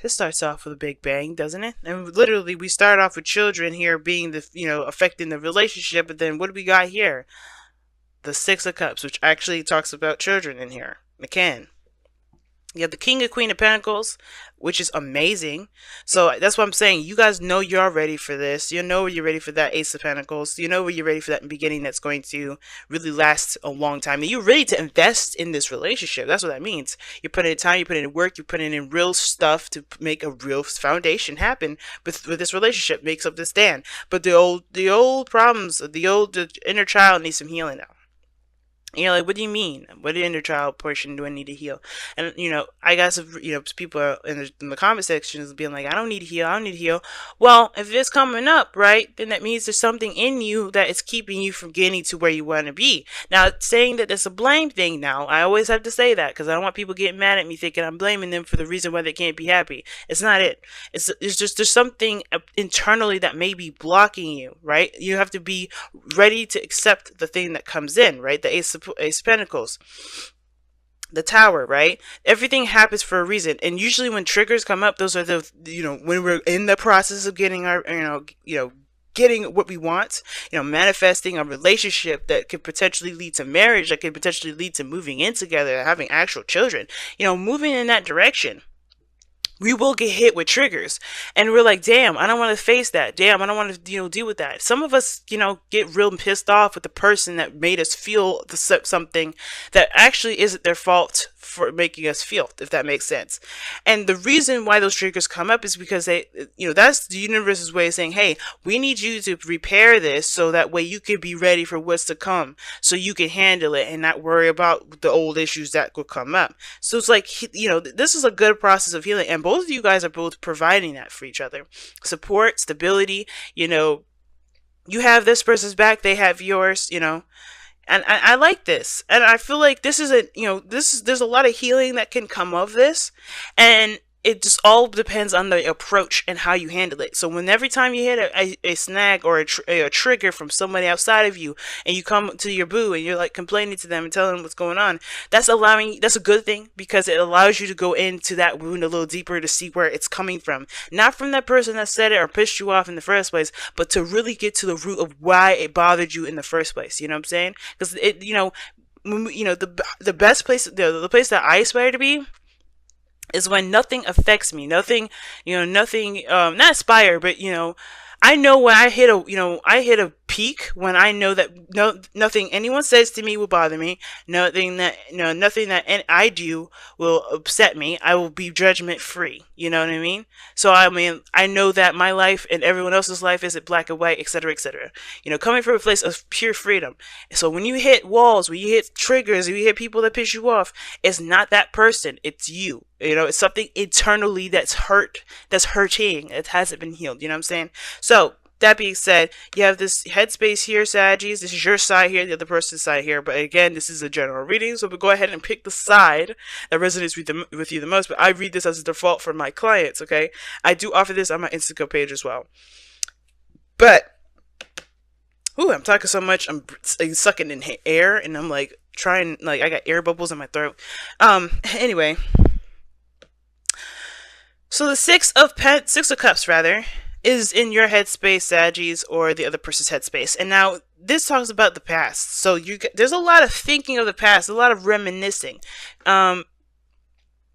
this starts off with a big bang, doesn't it? And literally, we start off with children here being the, affecting the relationship, but then what do we got here? The Six of Cups, which actually talks about children in here. McCann. You have the King and Queen of Pentacles, which is amazing. So that's what I'm saying. You guys know you're ready for this. You know you're ready for that Ace of Pentacles. You know you're ready for that beginning that's going to really last a long time. And you're ready to invest in this relationship. That's what that means. You're putting in time, you're putting in work, you're putting in real stuff to make a real foundation happen with this relationship. Makes up this stand. But the old problems, the inner child needs some healing now. And you're like, what do you mean? What inner child portion do I need to heal? And, I got some, people are in the comment sections being like, I don't need to heal. I don't need to heal. Well, if it's coming up, right, then that means there's something in you that is keeping you from getting to where you want to be. Now, saying that it's a blame thing now, I always have to say that because I don't want people getting mad at me thinking I'm blaming them for the reason why they can't be happy. It's not it. It's just there's something internally that may be blocking you, right? You have to be ready to accept the thing that comes in, right? The Ace of Pentacles, the Tower, right? Everything happens for a reason, and usually when triggers come up, those are the when we're in the process of getting our getting what we want, manifesting a relationship that could potentially lead to marriage, that could potentially lead to moving in together, having actual children, moving in that direction. We will get hit with triggers, and we're like, damn, I don't want to face that. Damn, I don't want to deal with that. Some of us get real pissed off with the person that made us feel something that actually isn't their fault for making us feel, if that makes sense. And the reason why those triggers come up is because that's the universe's way of saying, hey, we need you to repair this so that way you can be ready for what's to come, so you can handle it and not worry about the old issues that could come up. So it's like, this is a good process of healing, and both of you guys are both providing that for each other. Support, stability, you have this person's back, they have yours, and I like this, and I feel like this is there's a lot of healing that can come of this, and it just all depends on the approach and how you handle it. So every time you hit a snag or a trigger from somebody outside of you, and you come to your boo and you're like complaining to them and telling them what's going on, that's a good thing, because it allows you to go into that wound a little deeper to see where it's coming from. Not from that person that said it or pissed you off in the first place, but to really get to the root of why it bothered you in the first place. You know what I'm saying? Because the best place, the place that I aspire to be, is when nothing affects me, nothing, not aspire, but I know when I hit a peak when I know that nothing anyone says to me will bother me, nothing that I do will upset me. I will be judgment free. You know what I mean? So I know that my life and everyone else's life isn't black and white, etc., etc. Coming from a place of pure freedom. So when you hit walls, when you hit triggers, when you hit people that piss you off, it's not that person, it's you. It's something internally that's hurting. It hasn't been healed. You know what I'm saying? So, that being said, you have this headspace here, Saggies. This is your side here, the other person's side here. But again, this is a general reading, so we'll go ahead and pick the side that resonates with you the most. But I read this as a default for my clients, okay? I do offer this on my Instagram page as well. But, I'm talking so much, I'm sucking in air, and I'm like trying, I got air bubbles in my throat. Anyway. So the Six of Cups, rather, is in your headspace, Saggies, or the other person's headspace. And now, this talks about the past. So there's a lot of thinking of the past, a lot of reminiscing.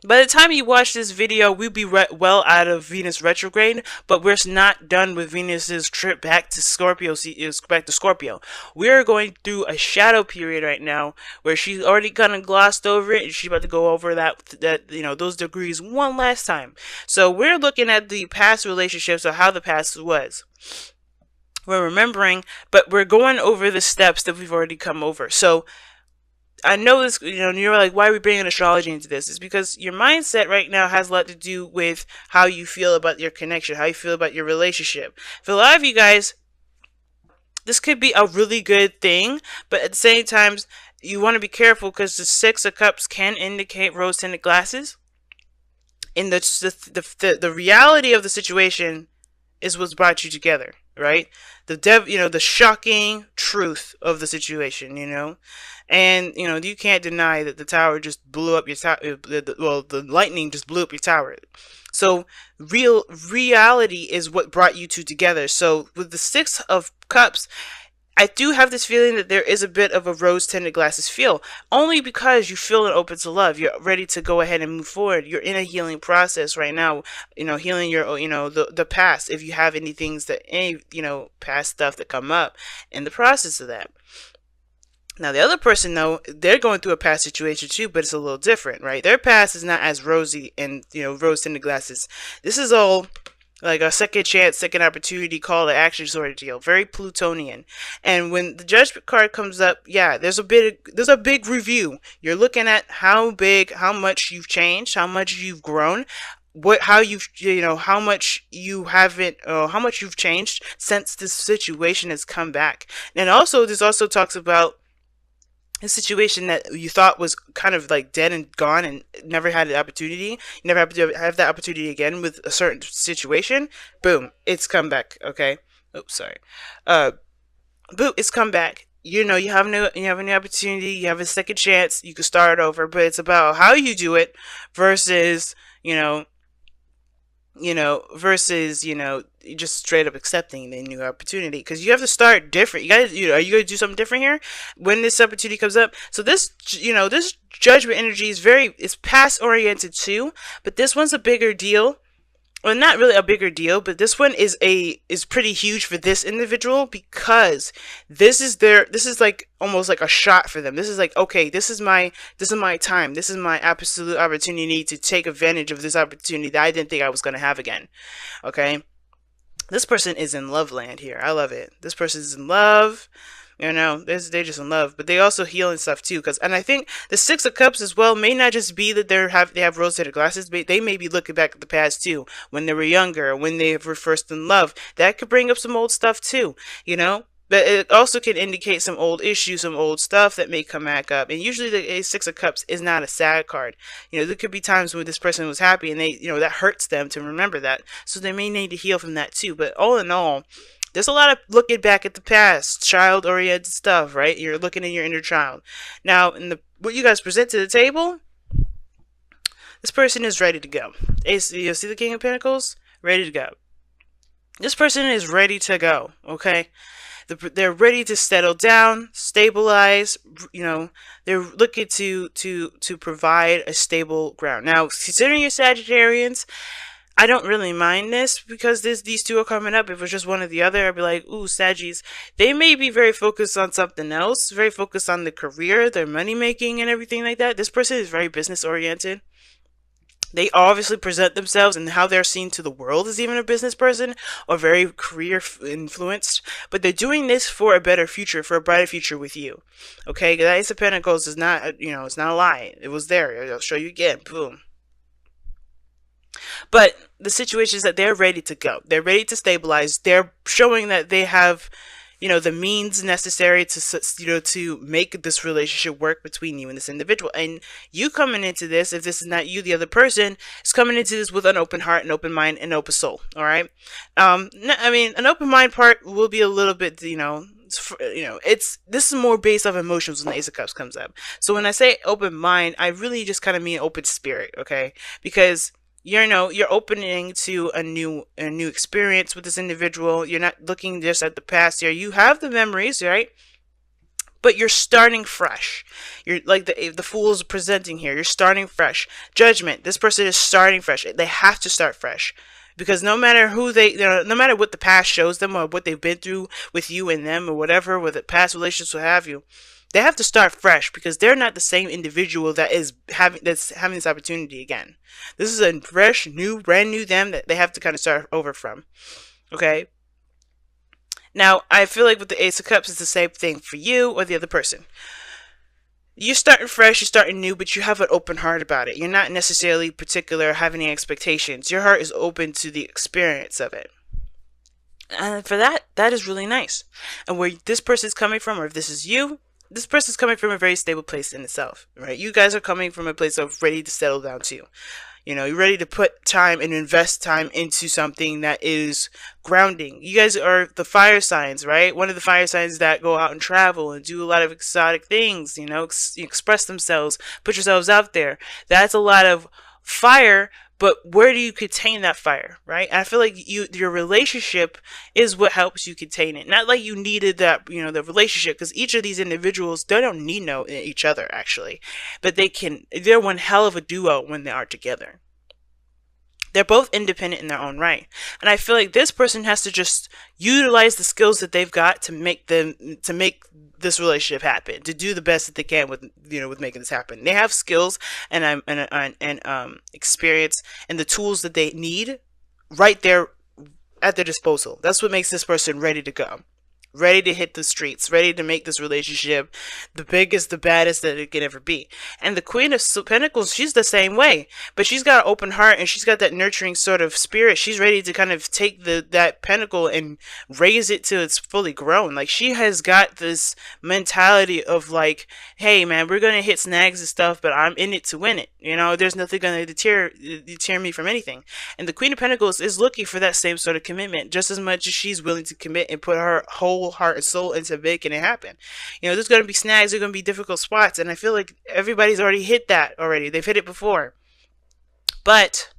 By the time you watch this video, we'll be well out of Venus retrograde, but we're not done with Venus's trip back to Scorpio. We're going through a shadow period right now where she's already kind of glossed over it, and she's about to go over those degrees one last time. So we're looking at the past relationships, or how the past was. We're remembering, but we're going over the steps that we've already come over. So I know this, you're like, why are we bringing astrology into this? It's because your mindset right now has a lot to do with how you feel about your connection, how you feel about your relationship. For a lot of you guys, this could be a really good thing, but at the same time, you want to be careful, because the Six of Cups can indicate rose-tinted glasses. And the reality of the situation is what's brought you together. right? The shocking truth of the situation, and you can't deny that the tower just blew up your tower. Well, the lightning just blew up your tower. So reality is what brought you two together. So with the Six of Cups, I do have this feeling that there is a bit of a rose-tinted glasses feel, only because you feel open to love. You're ready to go ahead and move forward. You're in a healing process right now, healing your, the past. If you have any things that, past stuff that come up in the process of that. Now, the other person, though, they're going through a past situation too, but it's a little different, right? Their past is not as rosy and, rose-tinted glasses. This is all like a second chance, second opportunity, call to action sort of deal. Very Plutonian. And when the Judgment card comes up, yeah, there's a big review. You're looking at how much you've changed, how much you've grown, how much you've changed since this situation has come back. And also, this also talks about a situation that you thought was kind of like dead and gone and never had the opportunity. You never have to have that opportunity again with a certain situation. Boom, it's come back. Okay. Oops, sorry. Boom, it's come back. You have a new opportunity. You have a second chance. You can start over, but it's about how you do it versus just straight up accepting the new opportunity, because you have to start different. You guys, are you going to do something different here when this opportunity comes up? So this Judgment energy is past oriented too, but this one's a bigger deal. Well, not really a bigger deal, but this one is pretty huge for this individual, because this is like almost like a shot for them. This is like, okay, this is my time. This is my absolute opportunity to take advantage of this opportunity that I didn't think I was going to have again. Okay. This person is in love land here. I love it. This person is in love. They're just in love, but they also heal and stuff too. And I think the Six of Cups as well may not just be that they have rose-tinted glasses, but they may be looking back at the past too, when they were younger, when they were first in love. That could bring up some old stuff too, But it also can indicate some old issues, some old stuff that may come back up. And usually the Six of Cups is not a sad card. There could be times when this person was happy and they, that hurts them to remember that. So they may need to heal from that too. But all in all, there's a lot of looking back at the past, child-oriented stuff, right? You're looking in your inner child. Now, what you guys present to the table, this person is ready to go. You see the King of Pentacles? Ready to go. This person is ready to go, okay? They're ready to settle down, stabilize, they're looking to provide a stable ground. Now, considering you're Sagittarians, I don't really mind this, because these two are coming up. If it was just one or the other, I'd be like, ooh, Saggies. They may be very focused on something else, very focused on the career, their money making and everything like that. This person is very business oriented. They obviously present themselves and how they're seen to the world as even a business person, or very career influenced. But they're doing this for a better future, for a brighter future with you. Okay, the Ace of Pentacles is not, it's not a lie. It was there. I'll show you again. Boom. But the situation is that they're ready to go. They're ready to stabilize. They're showing that they have, the means necessary to, to make this relationship work between you and this individual. And you coming into this, if this is not you, the other person is coming into this with an open heart, an open mind, and an open soul. All right. An open mind part will be a little bit, this is more based off emotions when the Ace of Cups comes up. So when I say open mind, I really just kind of mean open spirit. Okay. Because you're opening to a new experience with this individual. You're not looking just at the past here. You have the memories, right? But you're starting fresh. You're like the Fool is presenting here. You're starting fresh. Judgment. This person is starting fresh. They have to start fresh, because no matter who no matter what the past shows them, or what they've been through with you and them, or whatever, with the past relationships, what have you, they have to start fresh, because they're not the same individual that's having this opportunity again. This is a fresh, brand new them that they have to kind of start over from. Okay. Now, I feel like with the Ace of Cups, it's the same thing for you or the other person. You're starting fresh, you're starting new, but you have an open heart about it. You're not necessarily particular, having any expectations. Your heart is open to the experience of it. And for that is really nice. And where this person's coming from, or if this is you, this person's coming from a very stable place in itself, right? You guys are coming from a place of ready to settle down too. You know, you're ready to put time and invest time into something that is grounding. You guys are the fire signs, right? One of the fire signs that go out and travel and do a lot of exotic things, you know, express themselves, put yourselves out there. That's a lot of fire, but where do you contain that fire, right? And I feel like your relationship is what helps you contain it. Not like you needed that, you know, the relationship, because each of these individuals, they don't need no each other actually, but they're one hell of a duo when they are together. They're both independent in their own right. And I feel like this person has to just utilize the skills that they've got to make this relationship happen, to do the best that they can with, you know, with making this happen. They have skills and experience and the tools that they need right there at their disposal. That's what makes this person ready to go, ready to hit the streets, ready to make this relationship the biggest, the baddest that it could ever be. And the Queen of Pentacles, she's the same way, but she's got an open heart and she's got that nurturing sort of spirit. She's ready to kind of take that pentacle and raise it till it's fully grown. Like, she has got this mentality of like, hey man, we're gonna hit snags and stuff, but I'm in it to win it. You know, there's nothing gonna deter me from anything. And the Queen of Pentacles is looking for that same sort of commitment, just as much as she's willing to commit and put her whole heart and soul into making it happen. You know, there's going to be snags, there's going to be difficult spots, and I feel like everybody's already hit that already. They've hit it before. But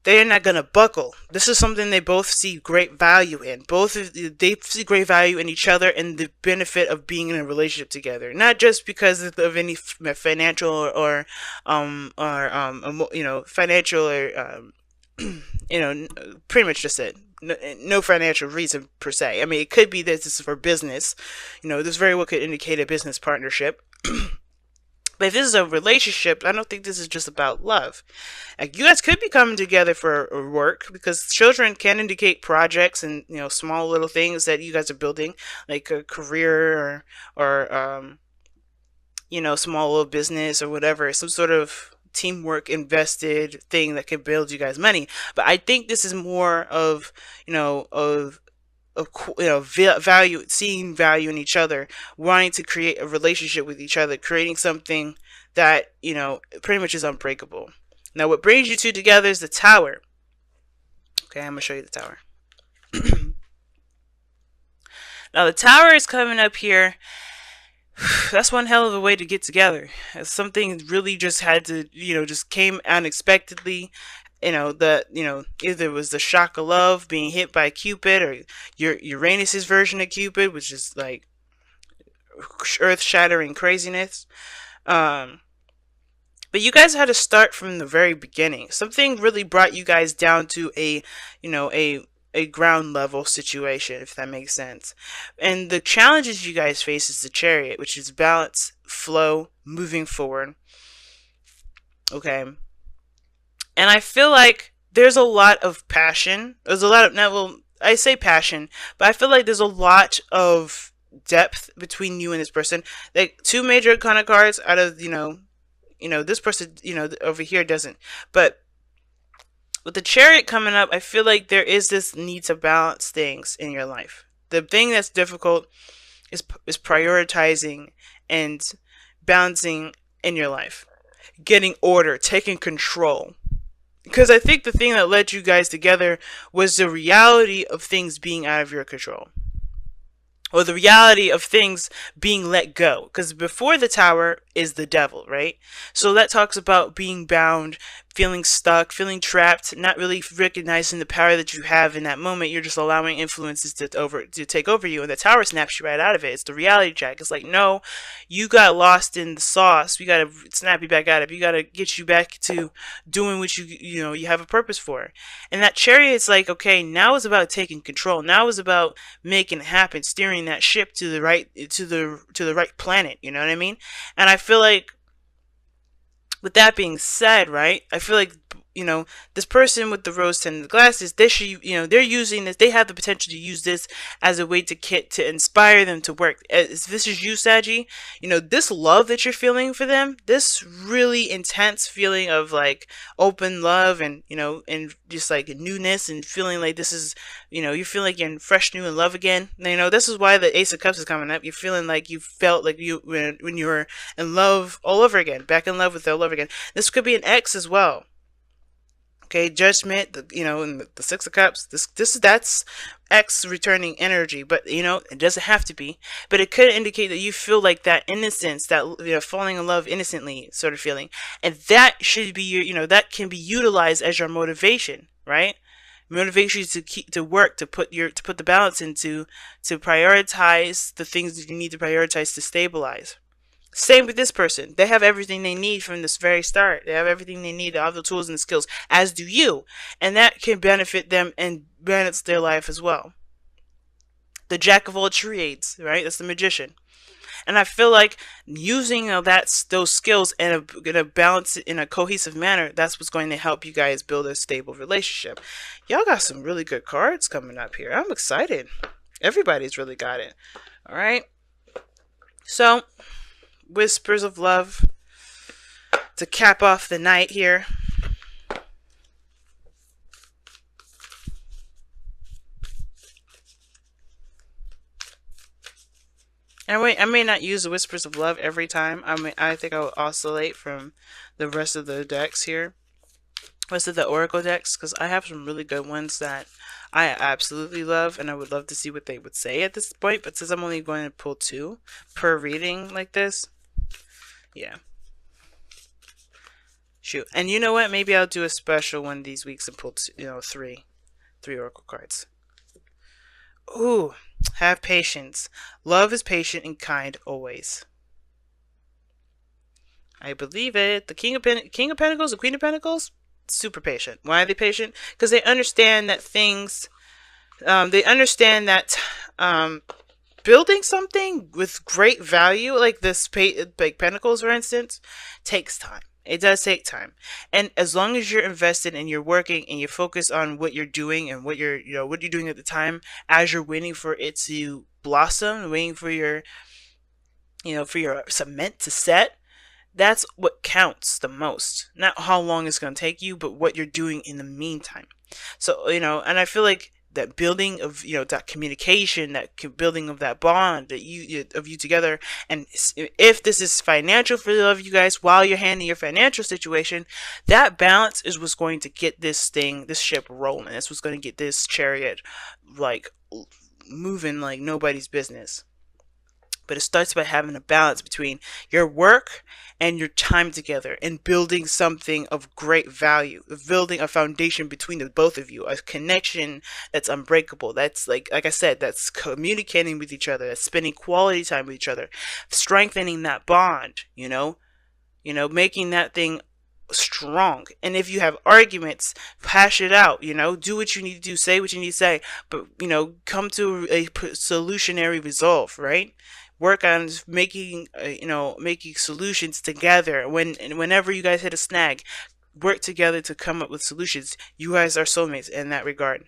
they're not going to buckle. This is something they both see great value in. They see great value in each other and the benefit of being in a relationship together. Not just because of any financial or you know, financial or you know, pretty much just it. No financial reason per se. I mean, it could be that this is for business. You know, this very well could indicate a business partnership. But if this is a relationship, I don't think this is just about love. Like, you guys could be coming together for work, because children can indicate projects and, you know, small little things that you guys are building, like a career or you know, small little business or whatever, some sort of teamwork invested thing that can build you guys money. But I think this is more of, you know, you know, value, seeing value in each other, wanting to create a relationship with each other, creating something that, you know, pretty much is unbreakable. Now, what brings you two together is the Tower. Okay, I'm gonna show you the Tower. Now, the Tower is coming up here. That's one hell of a way to get together. Something really just had to, you know, just came unexpectedly. You know, either it was the shock of love, being hit by Cupid, or your Uranus's version of Cupid, which is like earth-shattering craziness. But you guys had to start from the very beginning. Something really brought you guys down to a, you know, a ground level situation, if that makes sense. And the challenges you guys face is the Chariot, which is balance, flow, moving forward. Okay. And I feel like there's a lot of passion. There's a lot of, well, I say passion, but I feel like there's a lot of depth between you and this person. Like, two major kind of cards out of, you know, this person, you know, over here doesn't. But with the Chariot coming up, I feel like there is this need to balance things in your life. The thing that's difficult is prioritizing and balancing in your life. Getting order, taking control. Because I think the thing that led you guys together was the reality of things being out of your control. Or the reality of things being let go. Because before the Tower is the devil, right? So that talks about being bound, feeling stuck, feeling trapped, not really recognizing the power that you have in that moment. You're just allowing influences to take over you, and the Tower snaps you right out of it. It's the reality check. It's like, no, you got lost in the sauce. We gotta snap you back out of it. You gotta get you back to doing what you have a purpose for. And that Chariot's like, okay, now it's about taking control. Now it's about making it happen, steering that ship to the right right planet. You know what I mean? And I feel like, with that being said, right, I feel like you know, this person with the rose tinted glasses, they should, you know, they're using this, they have the potential to use this as a way to inspire them to work. As this is you, Saggy, you know, this love that you're feeling for them, this really intense feeling of like open love and, you know, and just like newness and feeling like this is, you know, you feel like you're fresh, new in love again. You know, this is why the Ace of Cups is coming up. You're feeling like you felt like you, when you were in love all over again, back in love with all over again. This could be an ex as well. Okay, judgment, you know, and the Six of Cups. That's X returning energy, but you know it doesn't have to be. But it could indicate that you feel like that innocence, that, you know, falling in love innocently sort of feeling, and that should be your, you know, that can be utilized as your motivation, right? Motivation to keep to work to put the balance into to prioritize the things that you need to prioritize to stabilize. Same with this person. They have everything they need from this very start. They have everything they need, all the tools and the skills, as do you. And that can benefit them and benefits their life as well. The jack of all trades, right? That's the magician. And I feel like using those skills in a balance, in a cohesive manner, that's what's going to help you guys build a stable relationship. Y'all got some really good cards coming up here. I'm excited. Everybody's really got it. All right. So, whispers of love to cap off the night here. And I may not use the whispers of love every time. I think I'll oscillate from the rest of the decks here, rest of the oracle decks, because I have some really good ones that I absolutely love, and I would love to see what they would say at this point. But since I'm only going to pull 2 per reading like this, yeah. Shoot. And you know what? Maybe I'll do a special one these weeks and pull, you know, three oracle cards. Ooh, have patience. Love is patient and kind always. I believe it. The King of Pentacles, the Queen of Pentacles, super patient. Why are they patient? Because they understand that things, they understand that building something with great value, like this, like Pentacles, for instance, takes time. It does take time. And as long as you're invested and you're working and you're focused on what you're doing and what you're, you know, what you're doing at the time, as you're waiting for it to blossom, waiting for your, you know, for your cement to set, that's what counts the most. Not how long it's going to take you, but what you're doing in the meantime. So, you know, and I feel like that building of, you know, that communication, that building of that bond that you together, and if this is financial for the love of you guys while you're handling your financial situation, that balance is what's going to get this ship rolling. That's what's going to get this chariot like moving like nobody's business. But it starts by having a balance between your work and your time together and building something of great value, building a foundation between the both of you, a connection that's unbreakable. That's like I said, that's communicating with each other, that's spending quality time with each other, strengthening that bond, you know, making that thing strong. And if you have arguments, hash it out, you know, do what you need to do, say what you need to say, but, you know, come to a solutionary resolve, right? Work on making, you know, making solutions together. Whenever you guys hit a snag, work together to come up with solutions. You guys are soulmates in that regard.